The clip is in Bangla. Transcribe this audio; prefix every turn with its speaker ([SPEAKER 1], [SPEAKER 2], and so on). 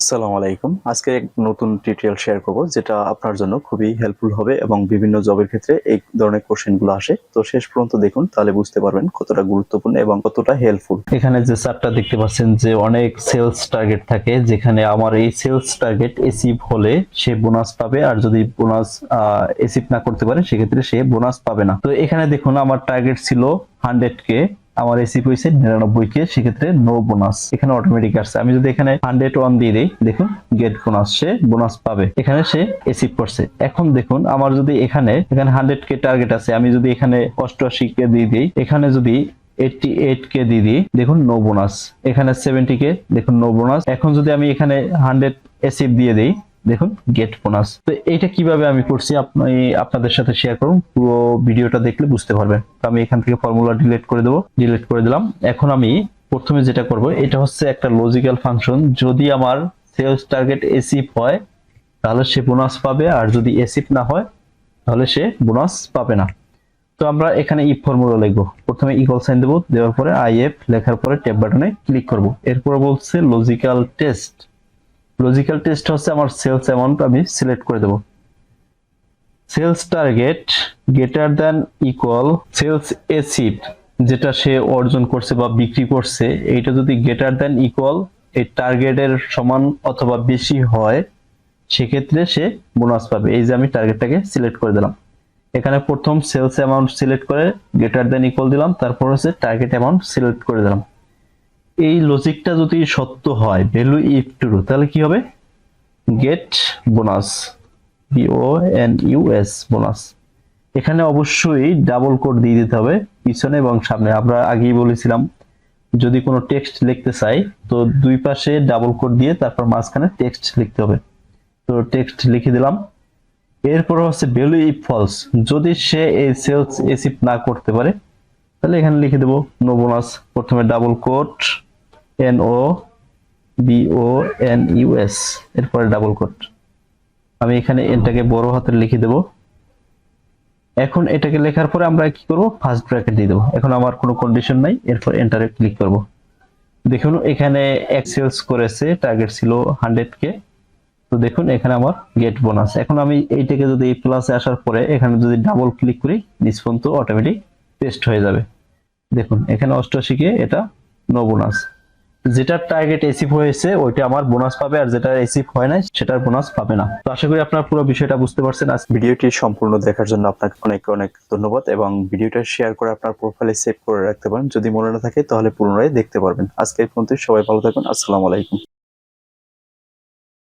[SPEAKER 1] আসসালামু আলাইকুম। আজকে এক নতুন টিউটোরিয়াল শেয়ার করব যেটা আপনার জন্য খুবই হেল্পফুল হবে এবং বিভিন্ন জবের ক্ষেত্রে এই ধরনের কোশ্চেনগুলো আসে। তো শেষ পর্যন্ত দেখুন, তাহলে বুঝতে পারবেন কতটা গুরুত্বপূর্ণ এবং কতটা হেল্পফুল। এখানে যে চার্টটা দেখতে পাচ্ছেন যে অনেক সেলস টার্গেট থাকে, যেখানে আমার এই সেলস টার্গেট অ্যাচিভ হলে সে বোনাস পাবে, আর যদি বোনাস অ্যাচিভ না করতে পারে সেক্ষেত্রে সে বোনাস পাবে না। তো এখানে দেখুন আমার টার্গেট ছিল 100K, আমার এসি হয়েছে 99K, সেক্ষেত্রে নো বোনাস। এখানে অটোমেটিক আসছে। আমি যদি এখানে 101 দিয়ে দিই, দেখুন গেট বোনাস, সে বোনাস পাবে, এখানে সে এসিভ করছে। এখন দেখুন আমার যদি এখানে 100K টার্গেট আছে, আমি যদি এখানে 88K দিয়ে দিই, এখানে যদি 88K দিয়ে দিই, দেখুন নো বোনাস। এখানে 70K, দেখুন নো বোনাস। এখন যদি আমি এখানে 100 এসিভ দিয়ে দিই, দেখুন গেট বোনাস। তো এইটা কিভাবে আমি করছি আপনি আপনাদের সাথে শেয়ার করুন, পুরো ভিডিওটা দেখলে বুঝতে পারবেন। তো আমি এখান থেকে ফর্মুলা ডিলিট করে দেবো, ডিলিট করে দিলাম। এখন আমি প্রথমে যেটা করব, এটা হচ্ছে একটা লজিক্যাল ফাংশন। যদি আমার সেলস টার্গেট এসিভ হয় তাহলে সে বোনাস পাবে, আর যদি এসিভ না হয় তাহলে সে বোনাস পাবে না। তো আমরা এখানে ইফ ফর্মুলা লিখবো। প্রথমে ইকুয়াল সাইন দেবো, দেওয়ার পরে আইএফ লেখার পরে ট্যাব বাটনে ক্লিক করব। এরপর বলছে লজিক্যাল টেস্ট। লজিক্যাল টেস্ট হচ্ছে আমার সেলস অ্যামাউন্ট আমি সিলেক্ট করে দেব। Sales target greater than equal sales achieve, যেটা সে অর্জন করছে বা বিক্রি করছে, এইটা যদি গ্রেটার দ্যান ইকুয়াল এই টার্গেটের সমান অথবা বেশি হয় সেক্ষেত্রে সে বোনাস পাবে। এই যে আমি টার্গেটটাকে সিলেক্ট করে দিলাম, এখানে প্রথম সেলস অ্যামাউন্ট সিলেক্ট করে গ্রেটার দ্যান ইকুয়াল দিলাম, তারপর হচ্ছে টার্গেট অ্যামাউন্ট সিলেক্ট করে দিলাম। এই লজিকটা যদি সত্য হয়, ভ্যালু ইফ ট্রু, তাহলে কি হবে? Gate bonus, BONUS, bonus. এখানে অবশ্যই ডাবল কোড দিয়ে দিতে হবে পিছনে এবং সামনে। আমরা আগেই বলেছিলাম যদি কোনো টেক্সট লিখতে চাই তো দুই পাশে ডাবল কোড দিয়ে তারপর মাঝখানে টেক্সট লিখতে হবে। তো টেক্সট লিখে দিলাম। এরপর হচ্ছে ভ্যালু ইফ ফলস, যদি সে এই সেলস অ্যাচিভ না করতে পারে তাহলে এখানে লিখে দেব নো বোনাস। প্রথমে ডাবল কোড NOBONUS, এরপরে ডাবল কোড। আমি এখানে এটাকে বড় হাতের লিখে দেব। এখন এটাকে লেখার পরে আমরা কি করব? ফার্স্ট ব্র্যাকেট দিয়ে দেব। এখন আমার কোনো কন্ডিশন নাই, এরপর এন্টারে ক্লিক করব। দেখুন এখানে সেলস করেছে, টার্গেট ছিল 100K। তো দেখুন এখানে আমার গেট বোনাস। এখন আমি এইটাকে যদি প্লাসে আসার পরে এখানে যদি ডাবল ক্লিক করি, নিচ পর্যন্ত অটোমেটিক পেস্ট হয়ে যাবে। দেখুন এখানে 88K, এটা নো বোনাস। যেটা টার্গেট এসিভ হয়েছে ওইটা আমার বোনাস পাবে, আর যেটা এসিভ হয় নাই সেটার বোনাস পাবে না। তো আশা করি আপনারা পুরো বিষয়টা বুঝতে পারছেন। আজ ভিডিওটি সম্পূর্ণ দেখার জন্য আপনাকে অনেক অনেক ধন্যবাদ, এবং ভিডিওটা শেয়ার করে আপনার প্রোফাইলে সেভ করে রাখতে পারেন। যদি মনে না থাকে তাহলে পুনরায় দেখতে পারবেন। আজকে এই পর্যন্ত, সবাই ভালো থাকুন। আসসালামু আলাইকুম।